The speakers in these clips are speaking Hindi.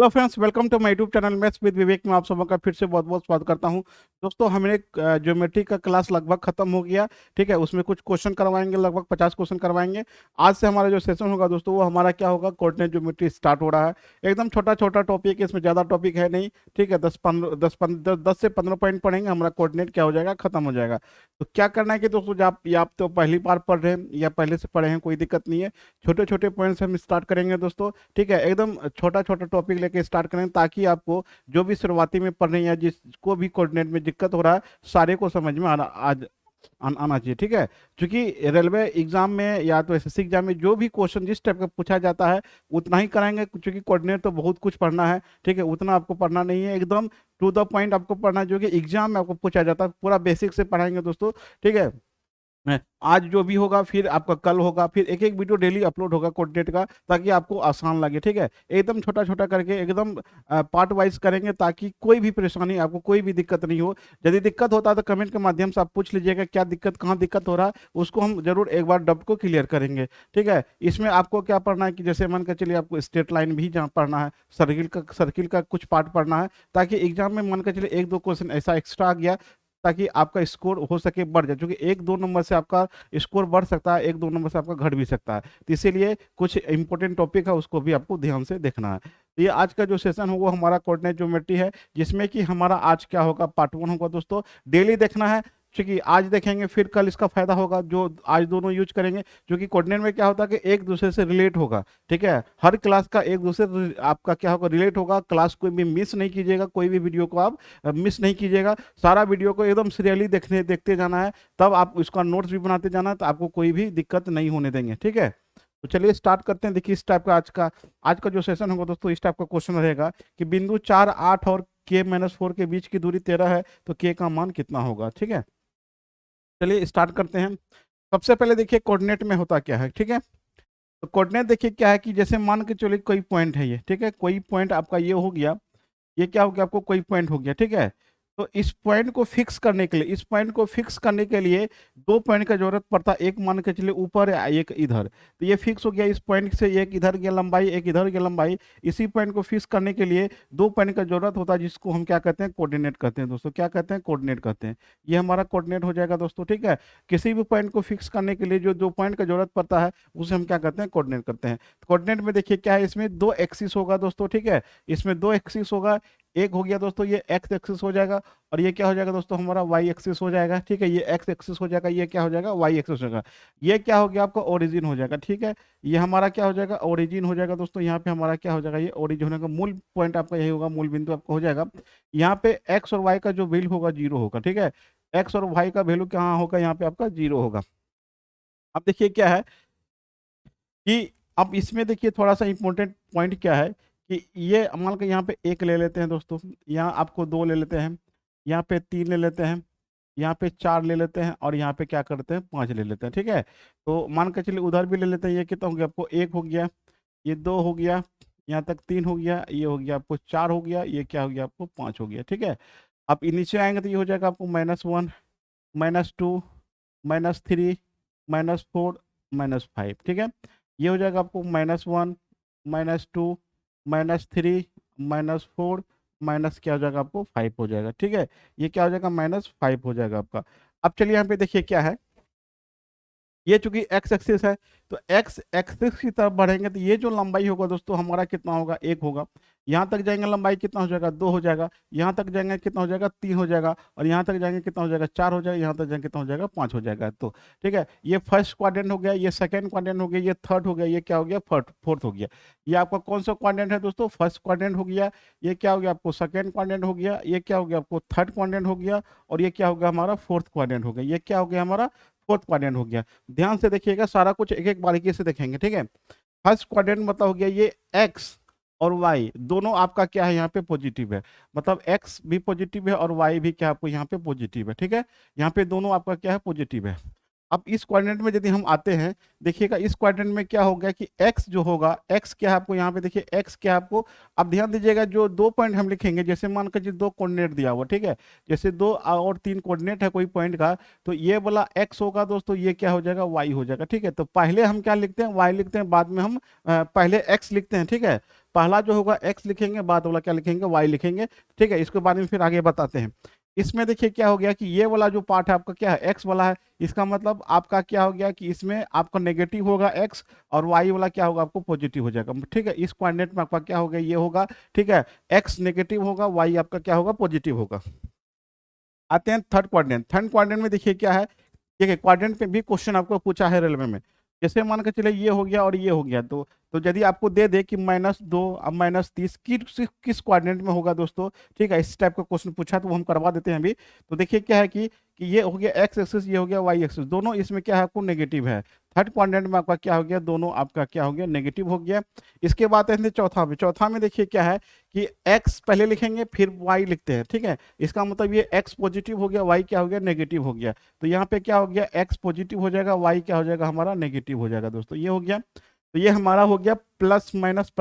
Hello friends, welcome to my YouTube channel maths with Vivek में आप सबों का फिर से बहुत बहुत स्वागत करता हूं। दोस्तों, हमने ज्योमेट्री का क्लास लगभग खत्म हो गया। ठीक है, उसमें कुछ क्वेश्चन करवाएंगे, लगभग 50 क्वेश्चन करवाएंगे। आज से हमारा जो सेशन होगा दोस्तों, वो हमारा क्या होगा, कोऑर्डिनेट ज्योमेट्री स्टार्ट हो रहा है। एकदम छोटा छोटा टॉपिक है, इसमें ज़्यादा टॉपिक है नहीं। ठीक है, 10 से 15 पॉइंट पढ़ेंगे, हमारा कोऑर्डिनेट क्या हो जाएगा, खत्म हो जाएगा। तो क्या करना है कि दोस्तों, जब आप तो पहली बार पढ़ रहे हैं या पहले से पढ़े हैं, कोई दिक्कत नहीं है। छोटे छोटे पॉइंट्स हम स्टार्ट करेंगे दोस्तों। ठीक है, एकदम छोटा छोटा टॉपिक लेके स्टार्ट करें, ताकि आपको जो भी शुरुआती में पढ़ रहे हैं या जिसको भी कोऑर्डिनेट में दिक्कत हो रहा है, सारे को समझ में आना चाहिए। ठीक है, क्योंकि रेलवे एग्जाम में या तो एसएससी एग्जाम में जो भी क्वेश्चन जिस टाइप का पूछा जाता है, उतना ही कराएंगे, क्योंकि कोऑर्डिनेट तो बहुत कुछ पढ़ना है। ठीक है, उतना आपको पढ़ना नहीं है, एकदम टू द पॉइंट आपको पढ़ना है, जो कि एग्जाम में आपको पूछा जाता है। पूरा बेसिक से पढ़ाएंगे दोस्तों। ठीक है, आज जो भी होगा, फिर आपका कल होगा, फिर एक एक वीडियो डेली अपलोड होगा कोऑर्डिनेट का, ताकि आपको आसान लगे। ठीक है, एकदम छोटा छोटा करके एकदम पार्ट वाइज करेंगे, ताकि कोई भी परेशानी, आपको कोई भी दिक्कत नहीं हो। यदि दिक्कत होता है तो कमेंट के माध्यम से आप पूछ लीजिएगा, क्या दिक्कत, कहाँ दिक्कत हो रहा है, उसको हम जरूर एक बार डब को क्लियर करेंगे। ठीक है, इसमें आपको क्या पढ़ना है कि जैसे मान कर चलिए, आपको स्ट्रेट लाइन भी जहाँ पढ़ना है, सर्किल का कुछ पार्ट पढ़ना है, ताकि एग्जाम में मान कर चलिए एक दो क्वेश्चन ऐसा एक्स्ट्रा आ गया, ताकि आपका स्कोर हो सके बढ़ जाए। क्योंकि एक दो नंबर से आपका स्कोर बढ़ सकता है, एक दो नंबर से आपका घट भी सकता है। तो इसीलिए कुछ इंपॉर्टेंट टॉपिक है, उसको भी आपको ध्यान से देखना है। तो ये आज का जो सेशन होगा, वो हमारा कोऑर्डिनेट ज्योमेट्री है, जिसमें कि हमारा आज क्या होगा, पार्ट 1 होगा दोस्तों। डेली देखना है, क्योंकि आज देखेंगे फिर कल इसका फायदा होगा, जो आज दोनों यूज करेंगे। क्योंकि कोऑर्डिनेट में क्या होता है कि एक दूसरे से रिलेट होगा। ठीक है, हर क्लास का एक दूसरे से आपका क्या होगा, रिलेट होगा। क्लास कोई भी मिस नहीं कीजिएगा, कोई भी वीडियो को आप मिस नहीं कीजिएगा। सारा वीडियो को एकदम सीरियली देखते जाना है, तब आप उसका नोट्स भी बनाते जाना है, तो आपको कोई भी दिक्कत नहीं होने देंगे। ठीक है, तो चलिए स्टार्ट करते हैं। देखिए, इस टाइप का आज का जो सेशन होगा दोस्तों, इस टाइप का क्वेश्चन रहेगा कि बिंदु 4, 8 और k-4 के बीच की दूरी 13 है, तो k का मान कितना होगा। ठीक है, चलिए स्टार्ट करते हैं। सबसे पहले देखिए, कोऑर्डिनेट में होता क्या है। ठीक है, तो कोऑर्डिनेट देखिए क्या है कि जैसे मान के चलिए कोई पॉइंट है ये। ठीक है, कोई पॉइंट आपका ये हो गया, ये क्या हो गया, आपको कोई पॉइंट हो गया। ठीक है, तो इस पॉइंट को फिक्स करने के लिए, दो पॉइंट का जरूरत पड़ता है। एक मान के चलिए ऊपर है, एक इधर। तो ये फिक्स हो गया, इस पॉइंट से एक इधर की लंबाई, एक इधर की लंबाई। इसी पॉइंट को फिक्स करने के लिए दो पॉइंट का जरूरत होता है, जिसको हम क्या कहते हैं, कोऑर्डिनेट कहते हैं दोस्तों। क्या कहते हैं, कोऑर्डिनेट कहते हैं। ये हमारा कोऑर्डिनेट हो जाएगा दोस्तों। ठीक है, किसी भी पॉइंट को फिक्स करने के लिए जो दो पॉइंट का जरूरत पड़ता है, उसे हम क्या कहते हैं, कोऑर्डिनेट करते हैं। कोऑर्डिनेट में देखिए क्या है, इसमें दो एक्सिस होगा दोस्तों। ठीक है, इसमें दो एक्सिस होगा। एक हो गया दोस्तों, ये एक्स एक्सिस हो जाएगा, और ये क्या हो जाएगा दोस्तों, हमारा वाई एक्सिस हो जाएगा। ठीक है, ये एक्स एक्सिस हो जाएगा, ये क्या हो जाएगा, वाई एक्सिस हो जाएगा। ये क्या हो गया, आपका ओरिजिन हो जाएगा। ठीक है, ये हमारा क्या हो जाएगा, ओरिजिन हो जाएगा दोस्तों। यहाँ पे हमारा क्या हो जाएगा, ये ओरिजिन होने का मूल पॉइंट आपका यही होगा, मूल बिंदु आपका हो जाएगा। यहाँ पे एक्स और वाई का जो वैल्यू होगा, जीरो होगा। ठीक है, एक्स और वाई का वैल्यू क्या होगा, यहाँ पे आपका जीरो होगा। अब देखिए क्या है कि अब इसमें देखिए थोड़ा सा इंपॉर्टेंट पॉइंट क्या है कि ये मान के यहाँ पे एक ले लेते हैं दोस्तों, यहाँ आपको दो ले लेते हैं, यहाँ पे तीन ले लेते हैं, यहाँ पे चार ले लेते हैं, और यहाँ पे क्या करते हैं, पांच ले लेते हैं। ठीक है, तो मान के चलिए उधर भी ले लेते हैं। ये कितना हो गया, आपको एक हो गया, ये दो हो गया, यहाँ तक तीन हो गया, ये हो गया आपको चार हो गया, ये क्या हो गया, आपको पाँच हो गया। ठीक है, अब नीचे आएंगे तो ये हो जाएगा आपको -1, -2, -3, -4, -5। ठीक है, ये हो जाएगा आपको -1, -2, -3, -4, माइनस क्या हो जाएगा, आपको 5 हो जाएगा। ठीक है, ये क्या हो जाएगा, -5 हो जाएगा आपका। अब चलिए यहाँ पे देखिए क्या है, ये चूंकि एक्स एक्सिस है, तो एक्स एक्सिस की तरफ बढ़ेंगे, तो ये जो लंबाई होगा दोस्तों, हमारा कितना होगा, एक होगा। यहाँ तक जाएंगे, लंबाई कितना हो जाएगा, दो हो जाएगा। यहाँ तक जाएंगे कितना हो जाएगा, तीन हो जाएगा। और यहाँ तक जाएंगे कितना हो जाएगा, चार हो जाएगा। यहाँ तक जाएंगे कितना हो जाएगा, पाँच हो जाएगा। तो ठीक है, ये फर्स्ट क्वाड्रेंट हो गया, ये सेकंड क्वाड्रेंट हो गया, ये थर्ड हो गया, ये क्या हो गया, फोर्थ हो गया। ये आपका कौन सा क्वाड्रेंट है दोस्तों, फर्स्ट क्वाड्रेंट हो गया। ये क्या हो गया, आपको सेकंड क्वाड्रेंट हो गया। ये क्या हो गया, आपको थर्ड क्वाड्रेंट हो गया। और ये क्या हो गया, हमारा फोर्थ क्वाड्रेंट हो गया। ये क्या हो गया, हमारा फोर्थ क्वाड्रेंट हो गया। ध्यान से देखिएगा, सारा कुछ एक एक बारीकी से देखेंगे। ठीक है, फर्स्ट क्वाड्रेंट मतलब हो गया, ये एक्स और वाई दोनों आपका क्या है, यहाँ पे पॉजिटिव है। मतलब एक्स भी पॉजिटिव है और वाई भी क्या आपको यहाँ पे पॉजिटिव है। ठीक है, यहाँ पे दोनों आपका क्या है, पॉजिटिव है। अब इस क्वाड्रेंट में यदि हम आते हैं, देखिएगा इस क्वाड्रेंट में क्या हो गया कि x जो होगा, x क्या है आपको यहाँ पे देखिए, x क्या है आपको। अब ध्यान दीजिएगा, जो दो पॉइंट हम लिखेंगे, जैसे मान कर दो कोऑर्डिनेट दिया हुआ। ठीक है, जैसे दो और तीन कोऑर्डिनेट है कोई पॉइंट का, तो ये वाला x होगा दोस्तों, ये क्या हो जाएगा, y हो जाएगा। ठीक है, तो पहले हम क्या लिखते हैं, y लिखते हैं, बाद में हम पहले x लिखते हैं। ठीक है, पहला जो होगा x लिखेंगे, बाद वाला क्या लिखेंगे, y लिखेंगे, ठीक है। इसके बारे में फिर आगे बताते हैं। इसमें देखिए क्या हो गया कि ये वाला जो पार्ट है आपका क्या है, x वाला है, इसका मतलब आपका क्या हो गया कि इसमें आपका नेगेटिव होगा x, और y वाला क्या होगा, आपको पॉजिटिव हो जाएगा, ठीक है। इस कोऑर्डिनेट में आपका क्या हो गया, ये होगा, ठीक है। x नेगेटिव होगा, y आपका क्या होगा, पॉजिटिव होगा। आते हैं थर्ड क्वाड्रेंट। थर्ड क्वाड्रेंट में देखिए क्या है, देखिए क्वाड्रेंट पे भी क्वेश्चन आपको पूछा है रेलवे में। जैसे मान के चले ये हो गया और ये हो गया, तो यदि आपको दे दे कि -2 अब -30 किस क्वाड्रेंट में होगा दोस्तों, ठीक है। इस टाइप का क्वेश्चन पूछा तो वो हम करवा देते हैं अभी। तो देखिए क्या है कि ये हो गया x एक्सिस, ये हो गया y एक्सिस, दोनों इसमें क्या है, आपको नेगेटिव है। थर्ड क्वाड्रेंट में आपका क्या हो गया, दोनों आपका क्या हो गया, नेगेटिव हो गया। इसके बाद आते हैं चौथा में। चौथा में देखिए क्या है कि x पहले लिखेंगे फिर y लिखते हैं, ठीक है। इसका मतलब ये x पॉजिटिव हो गया, y क्या हो गया, नेगेटिव हो गया। तो यहाँ पे क्या हो गया, x पॉजिटिव हो जाएगा, y क्या हो जाएगा, हमारा नेगेटिव हो जाएगा दोस्तों, ये हो गया। तो ये हमारा हो गया प्लस माइनस,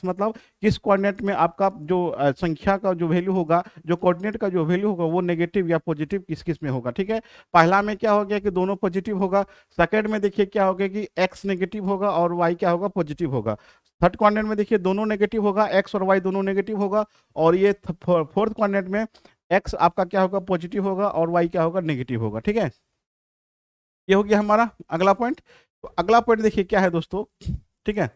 मतलब किस कोऑर्डिनेट में आपका जो संख्या का जो वैल्यू होगा, जो कोऑर्डिनेट का जो वैल्यू होगा, वो नेगेटिव या पॉजिटिव किस किस में होगा, ठीक है। पहला में क्या हो गया कि दोनों पॉजिटिव होगा। सेकंड में देखिए क्या हो गया कि x नेगेटिव होगा और y क्या होगा, पॉजिटिव होगा। थर्ड क्वाड्रेंट में देखिए दोनों नेगेटिव होगा, x और y दोनों नेगेटिव होगा। और ये फोर्थ क्वाड्रेंट में x आपका क्या होगा, पॉजिटिव होगा, और y क्या होगा, नेगेटिव होगा, ठीक है। ये हो गया हमारा अगला पॉइंट। तो अगला पॉइंट देखिए क्या है दोस्तों, ठीक है।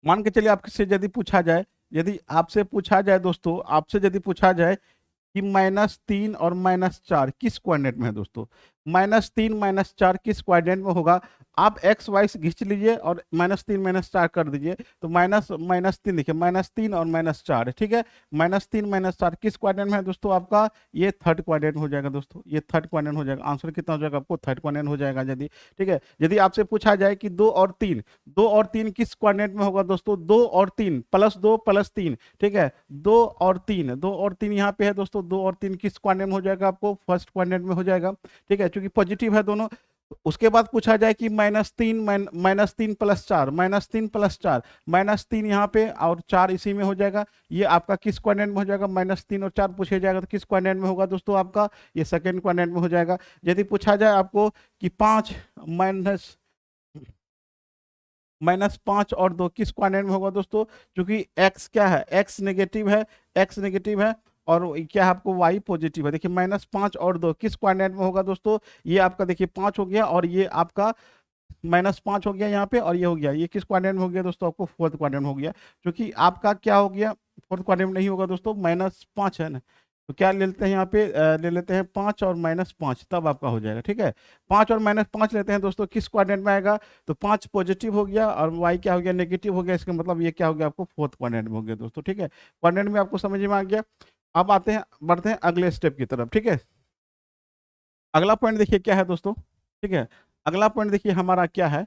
मान के चलिए आपसे यदि पूछा जाए, यदि आपसे पूछा जाए दोस्तों, आपसे यदि पूछा जाए कि -3 और -4 किस क्वाड्रेंट में है दोस्तों, -3 -4 किस क्वाड्रेंट में होगा, आप एक्स वाई से खींच लीजिए और -3 -4 कर दीजिए। तो -3 देखिए, -3 और -4, ठीक है। -3 -4 किस क्वाड्रेंट में है दोस्तों, आपका ये थर्ड क्वाड्रेंट हो जाएगा दोस्तों, ये थर्ड क्वाड्रेंट हो जाएगा। आंसर कितना हो जाएगा, आपको थर्ड क्वाड्रेंट हो जाएगा यदि, ठीक है। यदि आपसे पूछा जाए कि 2 और 3 किस क्वाड्रेंट में होगा दोस्तों, 2 और 3 +2 +3, ठीक है। 2 और 3 यहाँ पे है दोस्तों, 2 और 3 किस क्वाड्रेंट में हो जाएगा, आपको फर्स्ट क्वाड्रेंट में हो जाएगा, ठीक है, क्योंकि पॉजिटिव है दोनों। उसके बाद पूछा जाए कि -3 +4, -3 यहाँ पे और 4 इसी में हो जाएगा, ये आपका किस क्वाड्रेंट में हो जाएगा, -3 और 4 पूछे जाएगा तो किस क्वाड्रेंट में होगा दोस्तों, आपका ये सेकंड क्वाड्रेंट में हो जाएगा। यदि पूछा जाए आपको कि 5 -5 और 2 किस क्वाड्रेंट में होगा दोस्तों, क्योंकि x क्या है, x नेगेटिव है, x नेगेटिव है, और क्या है आपको y पॉजिटिव है। देखिए -5 और 2 किस क्वाड्रेंट में होगा दोस्तों, ये आपका देखिए 5 हो गया, और ये आपका -5 हो गया यहाँ पे, और ये हो गया, ये किस क्वाड्रेंट में हो गया दोस्तों, आपको फोर्थ क्वाड्रेंट में हो गया। क्योंकि आपका क्या हो गया, फोर्थ क्वाड्रेंट में नहीं होगा दोस्तों, -5 है ना। तो क्या ले लेते हैं यहाँ पे, ले लेते हैं 5 और -5, तब आपका हो जाएगा, ठीक है। 5 और -5 लेते हैं दोस्तों, किस क्वाड्रेंट में आएगा, तो 5 पॉजिटिव हो गया और y क्या हो गया, नेगेटिव हो गया। इसका मतलब ये क्या हो गया, आपको फोर्थ क्वाड्रेंट में हो गया दोस्तों, ठीक है। क्वाड्रेंट में आपको समझ में आ गया। अब आते हैं, बढ़ते हैं अगले स्टेप की तरफ, ठीक है। अगला पॉइंट देखिए क्या है दोस्तों, ठीक है। अगला पॉइंट देखिए हमारा क्या है,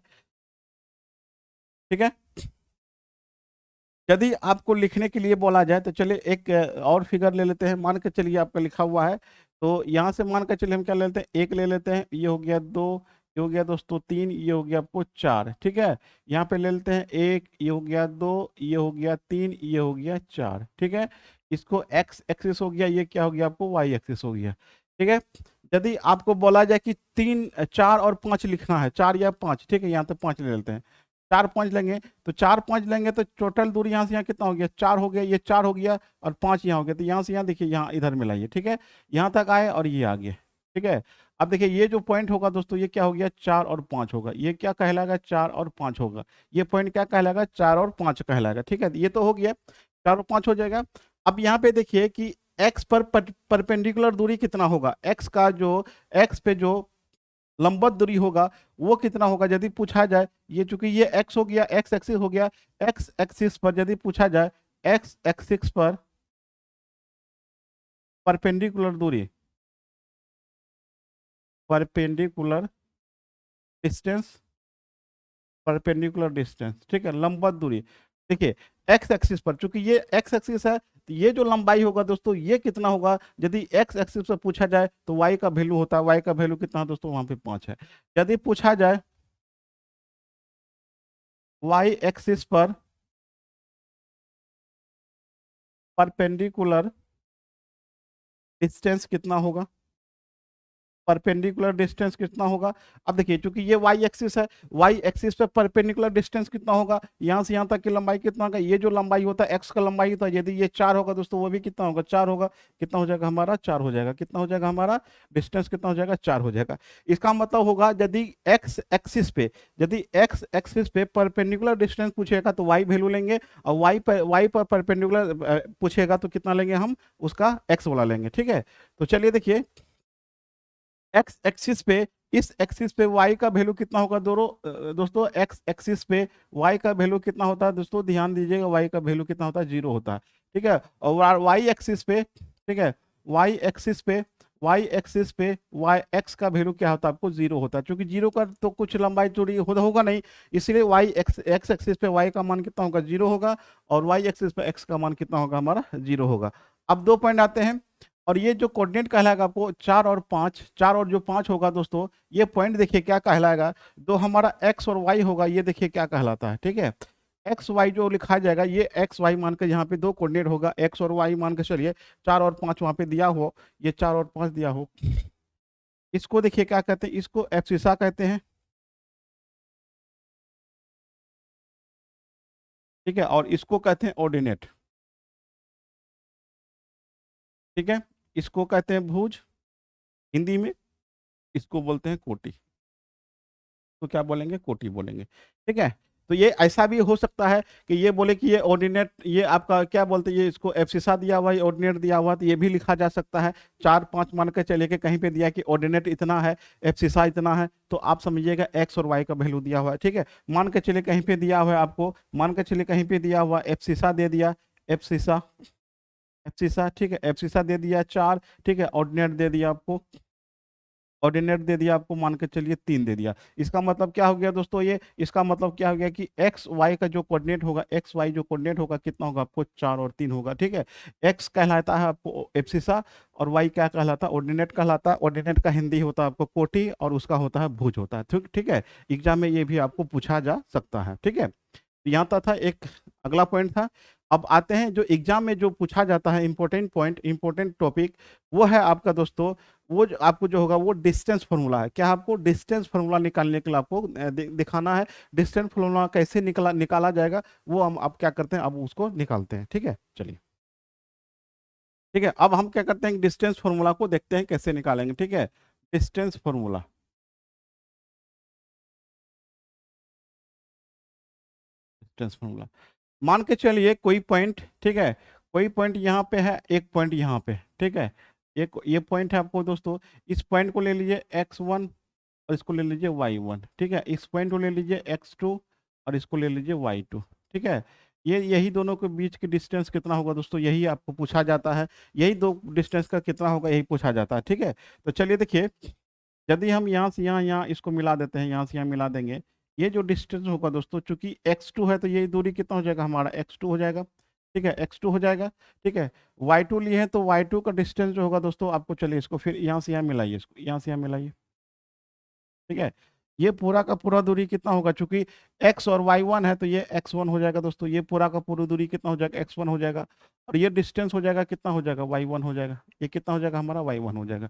ठीक है। यदि आपको लिखने के लिए बोला जाए तो चलिए एक और फिगर ले लेते हैं। मान के चलिए आपका लिखा हुआ है, तो यहाँ से मान के चलिए हम क्या ले लेते हैं, 1 ले लेते हैं, ये हो गया 2, ये हो गया दोस्तों 3, ये हो गया आपको 4, ठीक है। यहाँ पे ले लेते हैं 1, ये हो गया 2, ये हो गया 3, ये हो गया 4, ठीक है। इसको x एक्सिस हो गया, ये क्या हो गया आपको y एक्सिस हो गया, ठीक है। यदि आपको बोला जाए कि 3, 4 और 5 लिखना है, 4 या 5, ठीक है, यहाँ तो 5 ले लेते हैं, 4 5 लेंगे, तो 4 5 लेंगे तो टोटल दूरी यहाँ से यहाँ कितना हो गया, 4 हो गया, ये 4 हो गया, और 5 यहाँ हो गया। तो यहाँ से यहाँ देखिए, यहाँ इधर मिलाइए, ठीक है। यहाँ तक आए और ये आ गया, ठीक है। अब देखिए ये जो पॉइंट होगा दोस्तों, ये क्या हो गया, 4 और 5 होगा। ये क्या कहलाएगा, 4 और 5 होगा। ये पॉइंट क्या कहलाएगा, 4 और 5 कहलाएगा, ठीक है। ये तो हो गया, 4 और 5 हो जाएगा। अब यहाँ पे देखिए कि एक्स पर परपेंडिकुलर दूरी कितना होगा, एक्स का जो, एक्स पे जो लंबवत दूरी होगा वो कितना होगा, यदि पूछा जाए। ये चूंकि ये x हो गया, x एक्सिस हो गया, x एक्सिस पर यदि पूछा जाए, x एक्सिस पर परपेंडिकुलर दूरी, परपेंडिकुलर डिस्टेंस, परपेंडिकुलर डिस्टेंस, ठीक है, लंबवत दूरी। देखिए x एक्सिस पर, चूंकि ये x एक्सिस है, तो ये जो लंबाई होगा दोस्तों, ये कितना होगा, यदि x एक्सिस पर पूछा जाए तो y का वैल्यू होता है, y का वैल्यू कितना है दोस्तों, वहां पे 5 है। यदि पूछा जाए y एक्सिस पर परपेंडिकुलर डिस्टेंस कितना होगा, परपेंडिकुलर डिस्टेंस कितना होगा। अब देखिए चूंकि ये वाई एक्सिस है, वाई एक्सिस पे परपेंडिकुलर डिस्टेंस कितना होगा, यहाँ से यहाँ तक की लंबाई कितना होगा, ये जो लंबाई होता है एक्स का लंबाई होता है, यदि ये 4 होगा दोस्तों वो भी कितना होगा, 4 होगा। कितना हो जाएगा हमारा, 4 हो जाएगा। कितना हो जाएगा हमारा डिस्टेंस, कितना हो जाएगा, 4 हो जाएगा। इसका मतलब होगा यदि एक्स एक्सिस पे परपेंडिकुलर डिस्टेंस पूछेगा तो वाई वैल्यू लेंगे, और वाई पर परपेंडिकुलर पूछेगा तो कितना लेंगे हम, उसका एक्स वाला लेंगे। ठीक है, तो चलिए देखिए एक्स एक्सिस पे, इस एक्सिस पे y का वैल्यू कितना होगा दोस्तों, एक्स एक्सिस पे y का वैल्यू कितना होता है दोस्तों, ध्यान दीजिएगा y का वैल्यू कितना होता है, 0 होता है। ठीक है, और y एक्सिस पे, ठीक है, y एक्सिस पे, y x का वैल्यू क्या होता है आपको, 0 होता है। क्योंकि 0 का तो कुछ लंबाई चौड़ी होगा नहीं, इसलिए y x एक्सिस पे y का मान कितना होगा, 0 होगा, और y एक्सिस पे x का मान कितना होगा हमारा, 0 होगा। अब 2 पॉइंट आते हैं, और ये जो कोऑर्डिनेट कहलाएगा आपको 4 और 5, 4 और जो 5 होगा दोस्तों, ये पॉइंट देखिए क्या कहलाएगा, जो हमारा x और y होगा ये देखिए क्या कहलाता है। ठीक है, एक्स वाई जो लिखा जाएगा, ये एक्स वाई मान के यहाँ पे 2 कोऑर्डिनेट होगा, एक्स और वाई मान के चलिए, 4 और 5 वहां पे दिया हो, ये 4 और 5 दिया हो, इसको देखिए क्या कहते हैं, इसको एब्सिसा कहते हैं। ठीक है, और इसको कहते हैं ऑर्डिनेट। ठीक है, इसको कहते हैं भुज, हिंदी में इसको बोलते हैं कोटि। तो क्या बोलेंगे, कोटि बोलेंगे। ठीक है, तो ये ऐसा भी हो सकता है कि ये बोले कि ये ऑर्डिनेट, ये आपका क्या बोलते हैं, ये इसको एब्सिसा दिया हुआ है, ऑर्डिनेट दिया हुआ, तो ये भी लिखा जा सकता है। 4 5 मान के चले के कहीं पे दिया कि ऑर्डिनेट इतना है, एब्सिसा इतना है, तो आप समझिएगा एक्स और वाई का वैल्यू दिया हुआ है। ठीक है, मान के चले कहीं पे दिया हुआ है आपको, मान के चले कहीं पे दिया हुआ एब्सिसा दे दिया, एब्सिसा, एब्सिसा, ठीक है, एब्सिसा दे दिया 4, ठीक है, ऑर्डिनेट दे दिया आपको, ऑर्डिनेट दे दिया आपको, मान के चलिए 3 दे दिया। इसका मतलब क्या हो गया दोस्तों, ये इसका मतलब क्या हो गया कि एक्स वाई का जो कोऑर्डिनेट होगा, एक्स वाई जो कोऑर्डिनेट होगा कितना होगा आपको, 4 और 3 होगा। ठीक है, एक्स कहलाता है आपको एब्सिसा, और वाई क्या कहलाता है, ऑर्डिनेट कहलाता है। ऑर्डिनेट का हिंदी होता है आपको कोटि, और उसका होता है भुज होता है। ठीक, ठीक है, एग्जाम में ये भी आपको पूछा जा सकता है। ठीक है, यहाँ तक था एक, अगला पॉइंट था। अब आते हैं जो एग्जाम में जो पूछा जाता है इंपॉर्टेंट पॉइंट, इंपॉर्टेंट टॉपिक, वो है आपका दोस्तों, वो जो आपको जो होगा वो डिस्टेंस फार्मूला है। क्या आपको डिस्टेंस फार्मूला निकालने के लिए आपको दिखाना है, डिस्टेंस फार्मूला कैसे निकाला जाएगा, वो हम अब क्या करते हैं, अब उसको निकालते हैं। ठीक है, चलिए, ठीक है, अब हम क्या करते हैं, डिस्टेंस फार्मूला को देखते हैं कैसे निकालेंगे। ठीक है, डिस्टेंस फार्मूला, डिस्टेंस फार्मूला, मान के चलिए कोई पॉइंट, ठीक है, कोई पॉइंट यहाँ पे है, एक पॉइंट यहाँ पे, ठीक है, एक ये पॉइंट है आपको दोस्तों, इस पॉइंट को ले लीजिए x1, और इसको ले लीजिए y1। ठीक है, इस पॉइंट को ले लीजिए x2, और इसको ले लीजिए y2। ठीक है, ये यही दोनों के बीच की डिस्टेंस कितना होगा दोस्तों, यही आपको पूछा जाता है, यही दो डिस्टेंस का कितना होगा यही पूछा जाता है। ठीक है, तो चलिए देखिए, यदि हम यहाँ से यहाँ इसको मिला देते हैं, यहाँ से यहाँ मिला देंगे, ये जो डिस्टेंस होगा दोस्तों, चूंकि x2 है तो ये दूरी कितना हो जाएगा हमारा, x2 हो जाएगा। ठीक है, x2 हो जाएगा। ठीक है, y2 लिए हैं तो y2 का डिस्टेंस जो होगा दोस्तों, आपको चलिए इसको फिर यहाँ से यहाँ मिलाइए, इसको यहाँ से यहाँ मिलाइए। ठीक है, ये पूरा का पूरा दूरी कितना होगा, चूंकि x और y1 है तो ये x1 हो जाएगा दोस्तों, ये पूरा का पूरा दूरी कितना हो जाएगा, x1 हो जाएगा, और ये डिस्टेंस हो जाएगा कितना हो जाएगा, y1 हो जाएगा। ये कितना हो जाएगा हमारा, y1 हो जाएगा।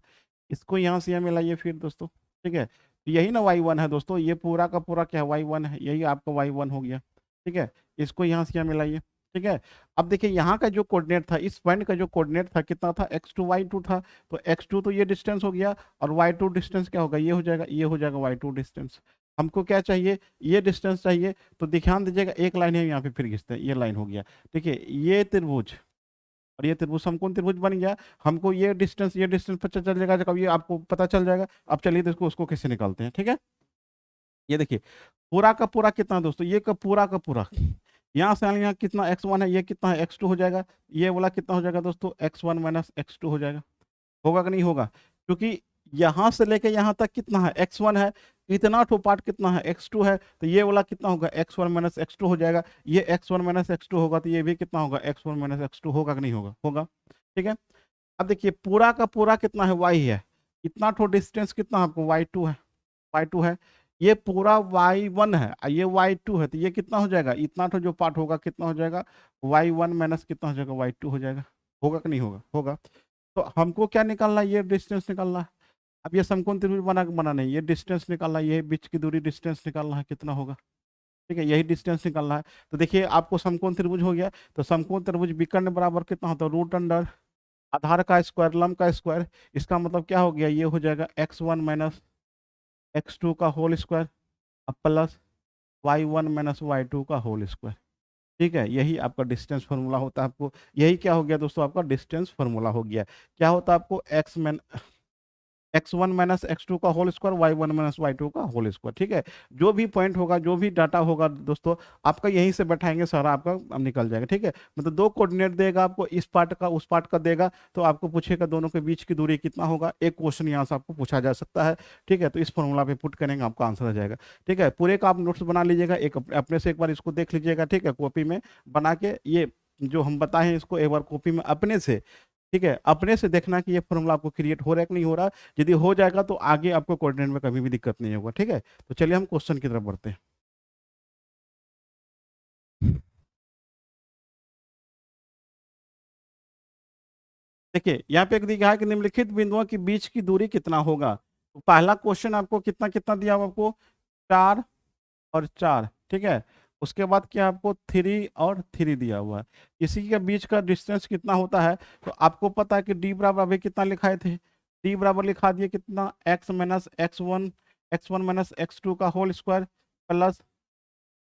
इसको यहाँ से यहाँ मिलाइए फिर दोस्तों। ठीक है, तो यही ना y1 है दोस्तों, ये पूरा का पूरा क्या है, y1 है, यही आपका y1 हो गया। ठीक है, इसको यहाँ से यहाँ मिलाइए। ठीक है, अब देखिए यहाँ का जो कोऑर्डिनेट था, इस पॉइंट का जो कोऑर्डिनेट था कितना था, x2 y2 था, तो x2 तो ये डिस्टेंस हो गया, और y2 डिस्टेंस क्या होगा, ये हो जाएगा, ये हो जाएगा y2 डिस्टेंस। हमको क्या चाहिए, ये डिस्टेंस चाहिए, तो ध्यान दीजिएगा एक लाइन है यहाँ पे फिर खींचते हैं, ये लाइन हो गया। ठीक है, ये त्रिभुज और ये त्रिभुज, समकोण त्रिभुज बन गया। हमको ये डिस्टेंस पता चल जाएगा, जब ये आपको पता चल जाएगा। अब चलिए तो इसको उसको कैसे निकालते हैं। ठीक है, ये देखिए पूरा का पूरा कितना है दोस्तों, ये का पूरा यहाँ से यहाँ कितना x1 है, ये कितना है x2 हो जाएगा, ये वाला कितना हो जाएगा दोस्तों, x1 माइनस x2 हो जाएगा। होगा कि नहीं होगा, क्योंकि यहाँ से लेके यहाँ तक कितना है, x1 है, इतना ठो पार्ट कितना है, x2 है, तो ये वाला कितना होगा, x1 माइनस x2 हो जाएगा। ये x1 माइनस x2 होगा तो ये भी कितना होगा, x1 माइनस x2 होगा कि नहीं होगा, होगा। ठीक है, अब देखिए पूरा का पूरा कितना है, y है, इतना ठो डिस्टेंस कितना आपको, y2 है, y2 है, ये पूरा y1 है, ये y2 है, तो ये कितना हो जाएगा, इतना तो जो पार्ट होगा कितना हो जाएगा, y1 माइनस कितना हो जाएगा, y2 हो जाएगा। होगा कि नहीं होगा, होगा। तो हमको क्या निकालना है, ये डिस्टेंस निकालना है। अब ये समकोण त्रिभुज बना नहीं, ये डिस्टेंस निकालना है, ये बीच की दूरी डिस्टेंस निकालना है, कितना होगा, ठीक है, यही डिस्टेंस निकालना है। तो देखिए आपको समकोण त्रिभुज हो गया, तो समकोण त्रिभुज विकर्ण बराबर कितना होता है, रूट अंडर आधार का स्क्वायर लंब का स्क्वायर। इसका मतलब क्या हो गया, ये हो जाएगा x1 माइनस x2 का whole square plus y1 minus y2 का होल स्क्वायर। ठीक है, यही आपका डिस्टेंस फार्मूला होता है आपको। यही क्या हो गया दोस्तों, आपका डिस्टेंस फार्मूला हो गया। क्या होता है आपको, x1 माइनस x2 का whole square, y1 minus y2 का होल स्क्वायर। ठीक है, जो भी पॉइंट होगा, जो भी डाटा होगा दोस्तों, आपका यहीं से बैठाएंगे, सारा आपका अब निकल जाएगा। ठीक है, मतलब दो कोऑर्डिनेट देगा आपको, इस पार्ट का उस पार्ट का देगा, तो आपको पूछेगा दोनों के बीच की दूरी कितना होगा, एक क्वेश्चन यहाँ से आपको पूछा जा सकता है। ठीक है, तो इस फॉर्मूला पे पुट करेंगे, आपका आंसर आ जाएगा। ठीक है, पूरे का आप नोट्स बना लीजिएगा, एक अपने से एक बार इसको देख लीजिएगा। ठीक है, कॉपी में बना के, ये जो हम बताए हैं इसको एक बार कॉपी में अपने से, ठीक है, अपने से देखना कि ये फॉर्मूला आपको क्रिएट हो रहा है कि नहीं हो रहा। यदि हो जाएगा तो आगे आपको कोऑर्डिनेट में कभी भी दिक्कत नहीं होगा। ठीक है, तो चलिए हम क्वेश्चन की तरफ बढ़ते हैं। देखिए यहाँ पे एक दिखा है कि निम्नलिखित बिंदुओं के बीच की दूरी कितना होगा। तो पहला क्वेश्चन आपको कितना कितना दिया हुआ, आपको 4 और 4। ठीक है, उसके बाद क्या आपको 3 और 3 दिया हुआ है। इसी के बीच का डिस्टेंस कितना होता है, तो आपको पता है कि डी बराबर अभी कितना लिखाए थे, डी बराबर लिखा दिए कितना, x माइनस x2 का whole square plus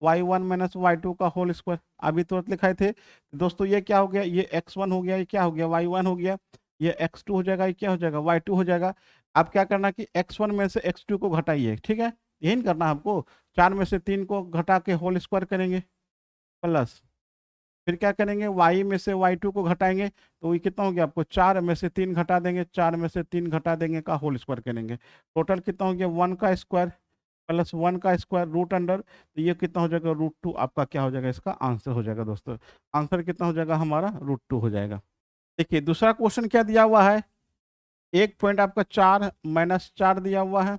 y1 minus y2 का होल स्क्वायर, अभी तुरंत लिखाए थे। दोस्तों ये क्या हो गया, ये x1 हो गया, ये क्या हो गया, y1 हो गया, ये x2 हो जाएगा, ये क्या हो जाएगा, y2 हो जाएगा। अब क्या करना कि x1 में से x2 को घटाइए। ठीक है, यही नहीं करना है आपको, 4 में से 3 को घटा के होल स्क्वायर करेंगे प्लस, फिर क्या करेंगे, y में से y2 को घटाएंगे, तो ये कितना हो गया आपको, 4 में से 3 घटा देंगे, 4 में से 3 घटा देंगे का होल स्क्वायर करेंगे। टोटल कितना हो गया, 1 का स्क्वायर प्लस 1 का स्क्वायर रूट अंडर, तो ये कितना हो जाएगा, √2 आपका क्या हो जाएगा, इसका आंसर हो जाएगा दोस्तों। आंसर कितना हो जाएगा हमारा, √2 हो जाएगा। देखिए दूसरा क्वेश्चन क्या दिया हुआ है, एक पॉइंट आपका 4 - 4 दिया हुआ है,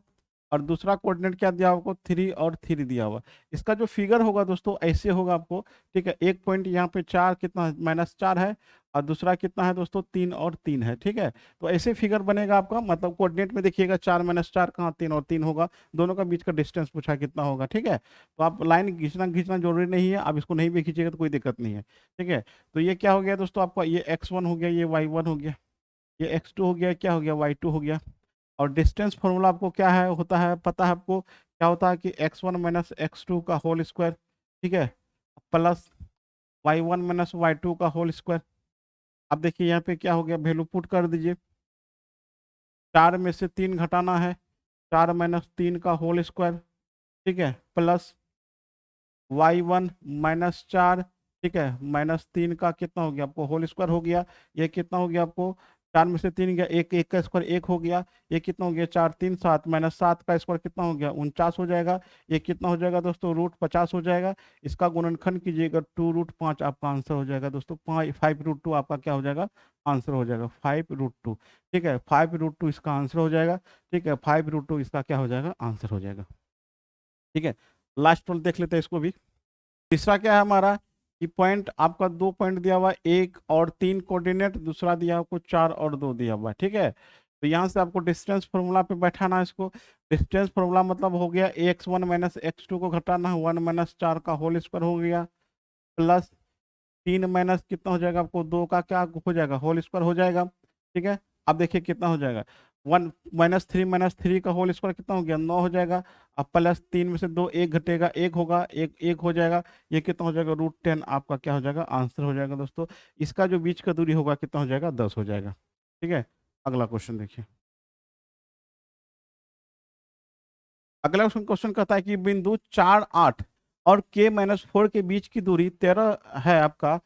और दूसरा कोऑर्डिनेट क्या दिया हुआ आपको, 3 और 3 दिया हुआ। इसका जो फिगर होगा दोस्तों ऐसे होगा आपको। ठीक है, एक पॉइंट यहाँ पे 4 कितना -4 है, और दूसरा कितना है दोस्तों, 3 और 3 है। ठीक है, तो ऐसे फिगर बनेगा आपका, मतलब कोऑर्डिनेट में देखिएगा 4 - 4 कहाँ, 3 और 3 होगा, दोनों का बीच का डिस्टेंस पूछा कितना होगा। ठीक है, तो आप लाइन खींचना खींचना जरूरी नहीं है, आप इसको नहीं भी खींचिएगा तो कोई दिक्कत नहीं है। ठीक है, तो ये क्या हो गया दोस्तों आपका, ये x1 हो गया, ये y1 हो गया, ये x2 हो गया, क्या हो गया, y2 हो गया। और डिस्टेंस फॉर्मूला आपको क्या है, होता है पता है आपको, क्या होता है कि x1 माइनस x2 का होल स्क्वायर, ठीक है, प्लस y1 माइनस y2 का होल स्क्वायर। अब देखिए यहाँ पे क्या हो गया, वैल्यू पुट कर दीजिए, 4 में से 3 घटाना है, 4 - 3 का होल स्क्वायर, ठीक है, प्लस y1 - 4, ठीक है, -3 का कितना हो गया आपको, होल स्क्वायर हो गया। ये कितना हो गया आपको, 4 में से 3 गया, एक एक का स्क्वायर 1 हो गया, ये कितना हो गया, 4 3 7 -7 का स्क्वायर कितना हो गया, 49 हो जाएगा। ये कितना हो जाएगा दोस्तों, √50 हो जाएगा। इसका गुणनखंड कीजिएगा, 2√5 आपका आंसर हो जाएगा दोस्तों। 5√2 आपका क्या हो जाएगा, आंसर हो जाएगा 5√2। ठीक है, 5√2 इसका आंसर हो जाएगा। ठीक है, 5√2 इसका क्या हो जाएगा, आंसर हो जाएगा। ठीक है, लास्ट वाला देख लेते हैं इसको भी। तीसरा क्या है हमारा, कि पॉइंट आपका 2 पॉइंट दिया हुआ है, 1 और 3 कोऑर्डिनेट, दूसरा दिया आपको 4 और 2 दिया हुआ है। ठीक है, तो यहाँ से आपको डिस्टेंस फॉर्मूला पे बैठाना है इसको। डिस्टेंस फॉर्मूला मतलब हो गया, x1 माइनस x2 को घटाना है, 1 - 4 का होल स्क्वायर हो गया, प्लस 3 माइनस कितना हो जाएगा आपको, 2 का क्या हो जाएगा, होल स्क्वायर हो जाएगा। ठीक है, अब देखिए कितना हो जाएगा, 1 - 3 का होल स्क्वायर कितना हो गया, 9 हो जाएगा। अब प्लस 3 में से 2 1 घटेगा, 1 होगा, एक एक हो जाएगा। ये कितना हो जाएगा, √10 आपका क्या हो जाएगा, आंसर हो जाएगा दोस्तों। इसका जो बीच का दूरी होगा कितना हो जाएगा, 10 हो जाएगा। ठीक है, अगला क्वेश्चन देखिए। अगला क्वेश्चन कहता है कि बिंदु 4 8 और k - 4 के बीच की दूरी 13 है आपका,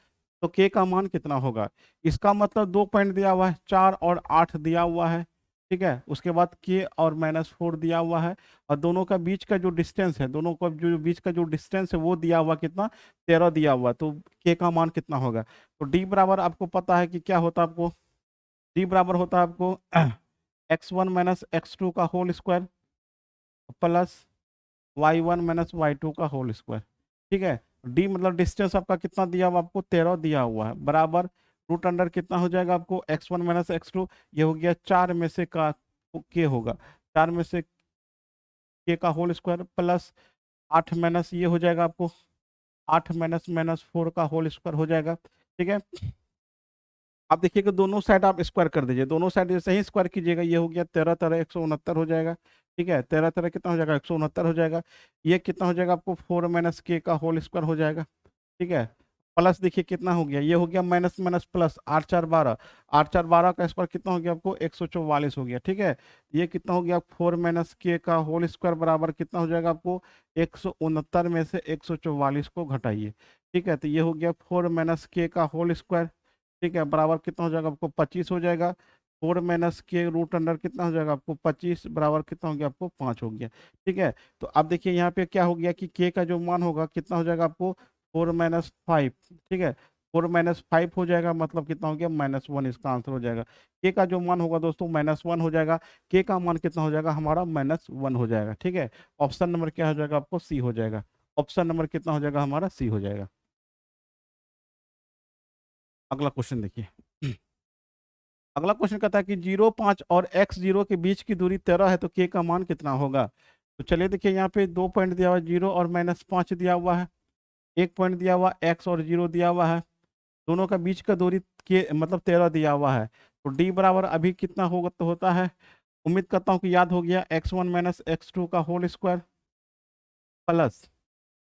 तो k का मान कितना होगा। इसका मतलब 2 पॉइंट दिया हुआ है, 4 और 8 दिया हुआ है। ठीक है, उसके बाद k और -4 दिया हुआ है, और दोनों का बीच का जो डिस्टेंस है, दोनों का जो बीच का जो डिस्टेंस है वो दिया हुआ कितना, 13 दिया हुआ, तो k का मान कितना होगा। तो d बराबर आपको पता है कि क्या होता है आपको, d बराबर होता है आपको x1 माइनस x2 का whole square plus y1 minus y2 का होल स्क्वायर। ठीक है, d मतलब डिस्टेंस आपका कितना दिया हुआ, आपको 13 दिया हुआ है, बराबर रूट अंडर कितना हो जाएगा आपको, x1 माइनस x2, ये हो गया 4 में से का वो के होगा, 4 में से के का होल स्क्वायर प्लस 8 माइनस ये हो जाएगा आपको 8 माइनस माइनस 4 का होल स्क्वायर हो जाएगा। ठीक है, आप देखिए कि दोनों साइड आप स्क्वायर कर दीजिए, दोनों साइड जैसे ही स्क्वायर कीजिएगा ये हो गया 13 13 169 हो जाएगा। ठीक है, 13 13 कितना हो जाएगा 169 हो जाएगा। ये कितना हो जाएगा आपको 4 माइनस के का होल स्क्वायर हो जाएगा। ठीक है, प्लस देखिए कितना हो गया, ये हो गया माइनस माइनस प्लस 8 4 12, 8 4 12 का स्क्वायर कितना हो गया आपको 144 हो गया। ठीक है, ये कितना हो गया 4 माइनस के का होल स्क्वायर बराबर कितना हो जाएगा आपको 169 में से 144 को घटाइए। ठीक है, तो ये हो गया 4 माइनस के का होल स्क्वायर। ठीक है, बराबर कितना हो जाएगा आपको 25 हो जाएगा। 4 माइनस के रूट अंडर कितना हो जाएगा आपको 25 बराबर कितना हो गया आपको 5 हो गया। ठीक है, तो अब देखिए यहाँ पे क्या हो गया कि के का जो मान होगा कितना हो जाएगा आपको 4 माइनस 5। ठीक है, 4 माइनस 5 हो जाएगा, मतलब कितना हो गया -1, इसका आंसर हो जाएगा। के का जो मान होगा दोस्तों -1 हो जाएगा, के का मान कितना हो जाएगा हमारा -1 हो जाएगा। ठीक है, ऑप्शन नंबर क्या हो जाएगा आपको सी हो जाएगा। ऑप्शन नंबर कितना हो जाएगा हमारा सी हो जाएगा। अगला क्वेश्चन देखिए। अगला क्वेश्चन कहता है कि 0 5 और x0 के बीच की दूरी 13 है तो k का मान कितना होगा। तो चलिए देखिए यहाँ पे 2 पॉइंट दिया हुआ है 0 और -5 दिया हुआ है, 1 पॉइंट दिया हुआ x और 0 दिया हुआ है, दोनों का बीच का दूरी के मतलब 13 दिया हुआ है। तो d बराबर अभी कितना होगा तो होता है, उम्मीद करता हूँ कि याद हो गया, x1 माइनस x2 का whole square plus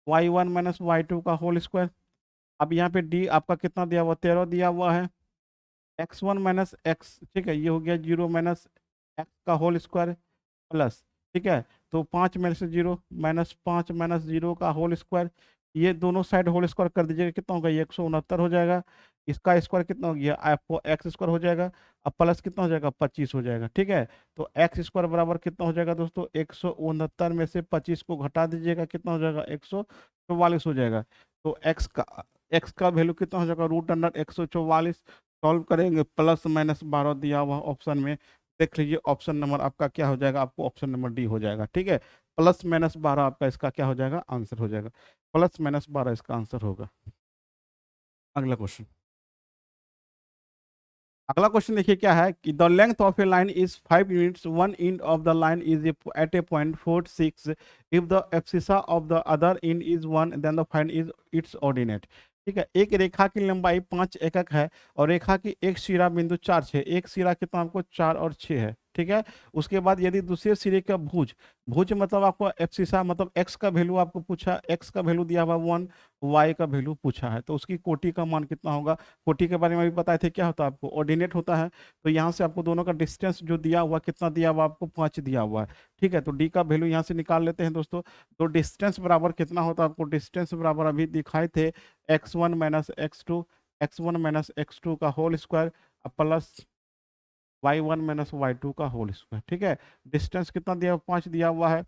y1 minus y2 का होल स्क्वायर। अब यहाँ पे d आपका कितना दिया हुआ 13 दिया हुआ है, x1 माइनस एक्स, ठीक है, ये हो गया 0 माइनस एक्स का होल स्क्वायर प्लस, ठीक है, तो 5 में से 0 -5 माइनस 0 का होल स्क्वायर। ये दोनों साइड होल स्क्वायर कर दीजिएगा, कितना होगा ये 169 हो जाएगा। इसका स्क्वायर कितना हो गया आपको एक्स स्क्वायर हो जाएगा, अब प्लस कितना हो जाएगा 25 हो जाएगा। ठीक है, तो एक्स स्क्वायर बराबर कितना हो जाएगा दोस्तों 169 में से 25 को घटा दीजिएगा, कितना हो जाएगा 144 हो जाएगा। तो एक्स का वैल्यू कितना हो जाएगा √144। सॉल्व करेंगे, प्लस माइनस 12 दिया हुआ ऑप्शन में, देख लीजिए ऑप्शन नंबर आपका क्या हो जाएगा, आपको ऑप्शन नंबर डी हो जाएगा। ठीक है, प्लस माइनस 12 आपका इसका क्या हो जाएगा आंसर हो जाएगा, प्लस माइनस 12 इसका आंसर होगा। अगला क्वेश्चन, अगला क्वेश्चन देखिए क्या है कि the length of a line is 5 units, one end of the line is at a point 46, if the abscissa of the other end is 1 then the find is its ordinate. ठीक है, एक रेखा की लंबाई 5 एकक है और रेखा की एक सिरा बिंदु 4 6, एक सिरा कितना आपको 4 और 6 है। ठीक है, उसके बाद यदि दूसरे सिरे का भुज, भुज मतलब आपको एब्सिसा मतलब एक्स का वैल्यू आपको पूछा, एक्स का वैल्यू दिया हुआ 1, वाई का वैल्यू पूछा है, तो उसकी कोटि का मान कितना होगा। कोटि के बारे में भी बताए थे, क्या होता है आपको ऑर्डिनेट होता है। तो यहाँ से आपको दोनों का डिस्टेंस जो दिया हुआ कितना दिया हुआ आपको 5 दिया हुआ है। ठीक है, तो डी का वैल्यू यहाँ से निकाल लेते हैं दोस्तों। तो डिस्टेंस बराबर कितना होता है आपको, डिस्टेंस बराबर अभी दिखाए थे x1 minus x2, x1 minus x2 का whole square plus y1 minus y2 का होल स्क्वायर। ठीक है, डिस्टेंस कितना दिया 5 दिया हुआ है।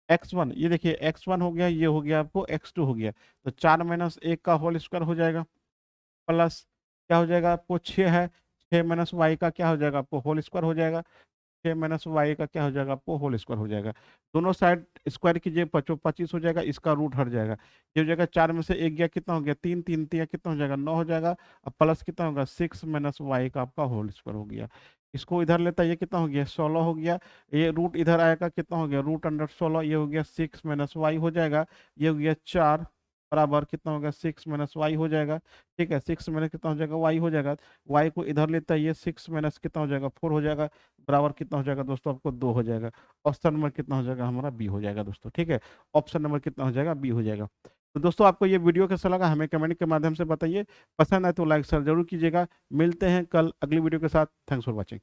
x1 ये देखिए x1 हो गया, ये हो गया आपको x2 हो गया, तो 4 माइनस 1 का होल स्क्वायर हो जाएगा प्लस क्या हो जाएगा आपको 6 है, 6 माइनस वाई का क्या हो जाएगा आपको होल स्क्वायर हो जाएगा, 6 माइनस वाई का क्या हो जाएगा आपको होल स्क्वायर हो जाएगा। दोनों साइड स्क्वायर कीजिए, 25 हो जाएगा, इसका रूट हट जाएगा, ये हो जाएगा 4 में से 1 गया कितना हो गया 3 3 3 कितना हो जाएगा 9 हो जाएगा। अब प्लस कितना होगा 6 माइनस वाई का आपका होल स्क्वायर हो गया। इसको इधर लेता है, ये कितना हो गया 16 हो गया, ये रूट इधर आएगा कितना हो गया √16, ये हो गया 6 माइनस वाई हो जाएगा, ये हो गया 4 बराबर कितना हो गया 6 माइनस वाई हो जाएगा। ठीक है, 6 माइनस कितना हो जाएगा वाई हो जाएगा, वाई को इधर लेता है, ये 6 माइनस कितना हो जाएगा 4 हो जाएगा, बराबर कितना हो जाएगा दोस्तों आपको 2 हो जाएगा। ऑप्शन नंबर कितना हो जाएगा हमारा बी हो जाएगा दोस्तों। ठीक है, ऑप्शन नंबर कितना हो जाएगा बी हो जाएगा। तो दोस्तों आपको ये वीडियो कैसा लगा हमें कमेंट के माध्यम से बताइए, पसंद आए तो लाइक शेयर जरूर कीजिएगा। मिलते हैं कल अगली वीडियो के साथ, थैंक्स फॉर वॉचिंग।